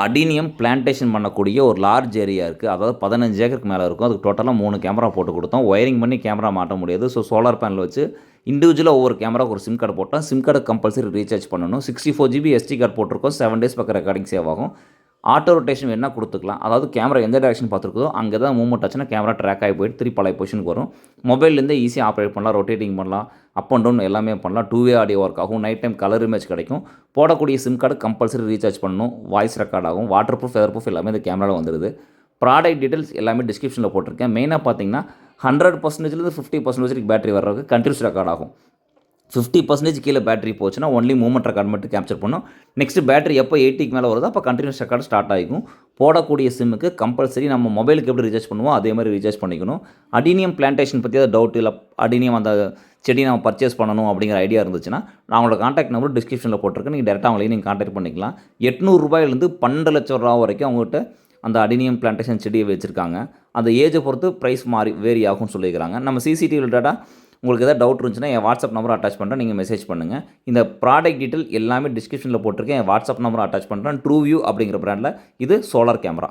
Adenium plantation பண்ணக்கூடிய ஒரு large area இருக்குது. அதாவது 15 ஏக்கருக்கு மேலே இருக்கும். அதுக்கு டோட்டலாக 3 கேமரா போட்டு கொடுத்தோம். ஒயரிங் பண்ணி கேமரா மாட்ட முடியாது. ஸோ சோலார் பேனல் வச்சு இண்டிவிஜுவலாக ஒவ்வொரு கேமராவுக்கு ஒரு சிம் கார்டு போட்டால் சிம் கார்டு கம்பல்சரி ரீசார்ஜ் பண்ணணும். 64 GB SD கார்டு போட்டிருக்கோம். 7 டேஸ் பக்கம் ரெக்கார்டிங் சேவ் ஆகும். ஆட்டோ ரொட்டேஷன் வேணால் கொடுத்துக்கலாம். அதாவது கேமரா எந்த டேரக்ஷன் பார்த்துருக்குதோ அங்கே தான் மூவ்மெண்ட் ஆச்சுன்னா கேமரா ட்ராக் ஆகி போயிட்டு திருப்பி பழைய பொசிஷனுக்கு வரும். மொபைல்லேருந்து ஈஸியாக ஆப்ரேட் பண்ணலாம், ரொட்டேட்டிங் பண்ணலாம், அப் அண்ட் டவுன் எல்லாமே பண்ணலாம். 2-வே ஆடியோ ஒர்க் ஆகும். நைட் டைம் கலர் இமேஜ் கிடைக்கும். போடக்கூடிய சிம் கார்டு கம்பல்சரி ரீசார்ஜ் பண்ணணும். வாய்ஸ் ரெக்கார்ட் ஆகும். வாட்டர் ப்ரூஃப், ஃபெதர் ப்ரூஃப் எல்லாமே இந்த கேமராவில் வந்துடுது. ப்ராடக்ட் டீட்டெயில்ஸ் எல்லாமே டிஸ்கிரிப்ஷனில் போட்டிருக்கேன். மெயினாக பார்த்தீங்கன்னா 100%லேருந்து 50% வரைக்கும் பேட்டரி வர்றதுக்கு கண்டினியூஸ் ரெக்கார்ட் ஆகும். 50% கீழே பேட்டரி போச்சுன்னா ஒன்லி மூவ்மெண்ட் ரெக்கார்ட் மட்டும் கேப்சர் பண்ணும். நெக்ஸ்ட் பேட்டரி எப்போ 80க்கு மேலே வருதோ அப்போ கண்டினியூஸ் ரெக்கார்டு ஸ்டார்ட் ஆகிக்கும். போடக்கூடிய சிம்முக்கு கம்பல்சரி நம்ம மொபைலுக்கு எப்படி ரீசார்ஜ் பண்ணுவோம் அதே மாதிரி ரீசார்ஜ் பண்ணிக்கணும். அடினியம் பிளான்டேஷன் பற்றி ஏதாவது டவுட் இல்லை, அடினியம் அந்த செடி நம்ம பர்ச்சேஸ் பண்ணணும் அப்படிங்கிற ஐடியா இருந்துச்சுன்னா நான் அவங்களோட காண்டாக்ட் நம்பர் டிஸ்கிரிப்ஷனில் போட்டிருக்கேன். நீங்கள் டேரெக்டாக அவங்களையும் நீங்கள் காண்டாக்ட் பண்ணிக்கலாம். 800 ரூபாயிலேருந்து 12 லட்சம் ரூபா வரைக்கும் அவங்ககிட்ட அந்த அடினியம் பிளான்டேஷன் செடியை வச்சுருக்காங்க. அந்த ஏஜை பொறுத்து ப்ரைஸ் வேரி ஆகும்னு சொல்லியிருக்கிறாங்க. நம்ம சிசிடிவி டேட்டா உங்களுக்கு எதாவது டவுட் இருந்துச்சுன்னா என் வாட்ஸ்அப் நம்பரை அட்டாச் பண்ணுறேன், நீங்கள் மெசேஜ் பண்ணுங்கள். இந்த ப்ராடக்ட் டீட்டெயில் எல்லாமே டிஸ்கிரிப்ஷனில் போட்டிருக்கேன். என் வாட்ஸ்அப் நம்பரை அட்டாச் பண்ணுறேன். ட்ரூவியூ அப்படிங்கிற பிராண்டில் இது சோலார் கேமரா.